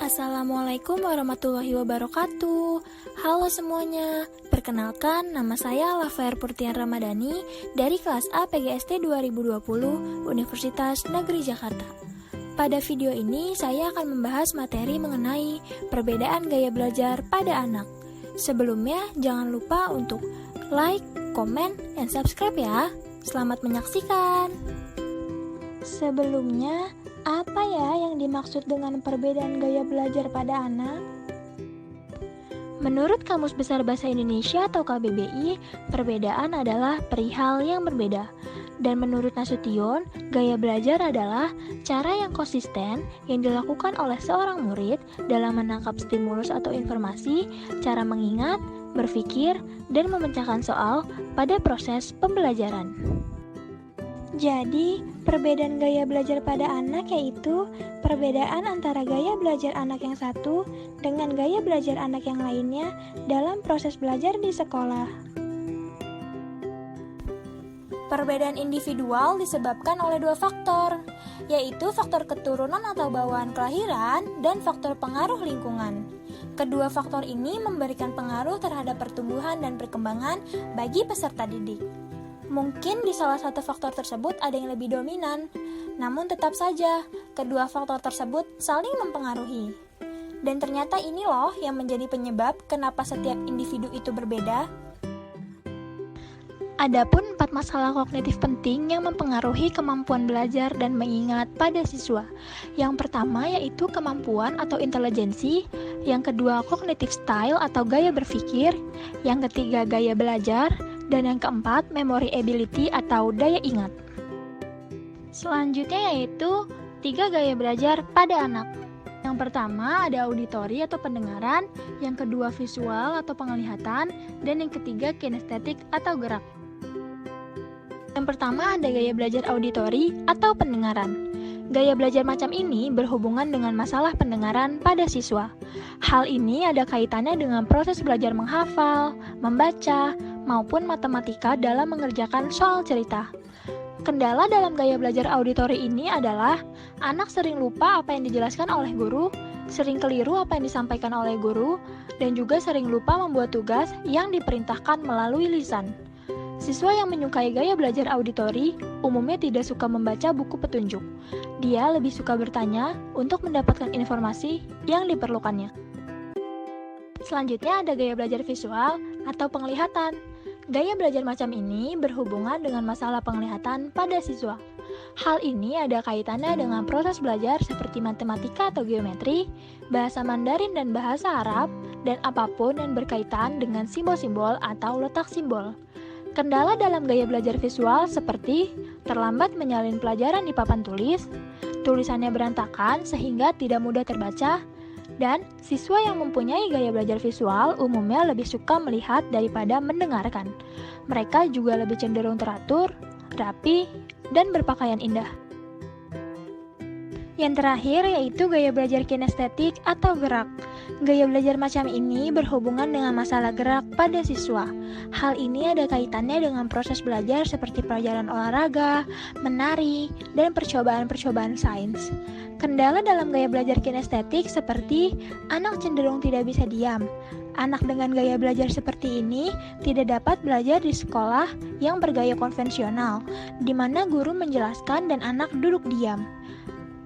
Assalamualaikum warahmatullahi wabarakatuh. Halo semuanya, perkenalkan nama saya Lafair Purtian Ramadhani dari kelas A PGST 2020 Universitas Negeri Jakarta. Pada video ini saya akan membahas materi mengenai perbedaan gaya belajar pada anak. Sebelumnya jangan lupa untuk like, komen, dan subscribe ya. Selamat menyaksikan. Sebelumnya, apa ya yang dimaksud dengan perbedaan gaya belajar pada anak? Menurut Kamus Besar Bahasa Indonesia atau KBBI, perbedaan adalah perihal yang berbeda. Dan menurut Nasution, gaya belajar adalah cara yang konsisten yang dilakukan oleh seorang murid dalam menangkap stimulus atau informasi, cara mengingat, berpikir, dan memecahkan soal pada proses pembelajaran. Jadi, perbedaan gaya belajar pada anak yaitu perbedaan antara gaya belajar anak yang satu dengan gaya belajar anak yang lainnya dalam proses belajar di sekolah. Perbedaan individual disebabkan oleh dua faktor, yaitu faktor keturunan atau bawaan kelahiran dan faktor pengaruh lingkungan. Kedua faktor ini memberikan pengaruh terhadap pertumbuhan dan perkembangan bagi peserta didik. Mungkin di salah satu faktor tersebut ada yang lebih dominan, namun tetap saja kedua faktor tersebut saling mempengaruhi. Dan ternyata ini loh yang menjadi penyebab kenapa setiap individu itu berbeda. Adapun 4 masalah kognitif penting yang mempengaruhi kemampuan belajar dan mengingat pada siswa. Yang pertama yaitu kemampuan atau intelijensi, yang kedua kognitif style atau gaya berpikir, yang ketiga gaya belajar, dan yang keempat, memory ability atau daya ingat. Selanjutnya yaitu 3 gaya belajar pada anak. Yang pertama ada auditori atau pendengaran, yang kedua visual atau penglihatan, dan yang ketiga kinestetik atau gerak. Yang pertama ada gaya belajar auditori atau pendengaran. Gaya belajar macam ini berhubungan dengan masalah pendengaran pada siswa. Hal ini ada kaitannya dengan proses belajar menghafal, membaca, maupun matematika dalam mengerjakan soal cerita. Kendala dalam gaya belajar auditori ini adalah anak sering lupa apa yang dijelaskan oleh guru, sering keliru apa yang disampaikan oleh guru, dan juga sering lupa membuat tugas yang diperintahkan melalui lisan. Siswa yang menyukai gaya belajar auditori umumnya tidak suka membaca buku petunjuk. Dia lebih suka bertanya untuk mendapatkan informasi yang diperlukannya. Selanjutnya ada gaya belajar visual atau penglihatan. Gaya belajar macam ini berhubungan dengan masalah penglihatan pada siswa. Hal ini ada kaitannya dengan proses belajar seperti matematika atau geometri, bahasa Mandarin dan bahasa Arab, dan apapun yang berkaitan dengan simbol-simbol atau letak simbol. Kendala dalam gaya belajar visual seperti terlambat menyalin pelajaran di papan tulis, tulisannya berantakan sehingga tidak mudah terbaca, dan siswa yang mempunyai gaya belajar visual umumnya lebih suka melihat daripada mendengarkan. Mereka juga lebih cenderung teratur, rapi, dan berpakaian indah. Yang terakhir yaitu gaya belajar kinestetik atau gerak. Gaya belajar macam ini berhubungan dengan masalah gerak pada siswa. Hal ini ada kaitannya dengan proses belajar seperti pelajaran olahraga, menari, dan percobaan-percobaan sains. Kendala dalam gaya belajar kinestetik seperti anak cenderung tidak bisa diam. Anak dengan gaya belajar seperti ini tidak dapat belajar di sekolah yang bergaya konvensional, di mana guru menjelaskan dan anak duduk diam.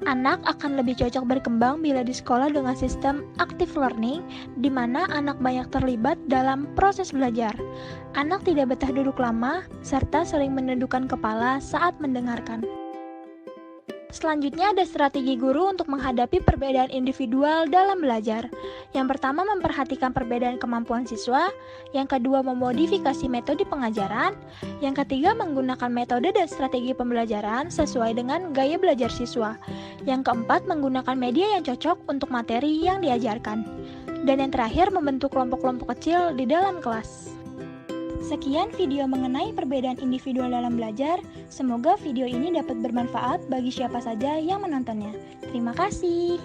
Anak akan lebih cocok berkembang bila di sekolah dengan sistem active learning, di mana anak banyak terlibat dalam proses belajar. Anak tidak betah duduk lama, serta sering menundukkan kepala saat mendengarkan. Selanjutnya ada strategi guru untuk menghadapi perbedaan individual dalam belajar. Yang pertama memperhatikan perbedaan kemampuan siswa, yang kedua memodifikasi metode pengajaran, yang ketiga menggunakan metode dan strategi pembelajaran sesuai dengan gaya belajar siswa, yang keempat menggunakan media yang cocok untuk materi yang diajarkan, dan yang terakhir membentuk kelompok-kelompok kecil di dalam kelas. Sekian video mengenai perbedaan individual dalam belajar. Semoga video ini dapat bermanfaat bagi siapa saja yang menontonnya. Terima kasih.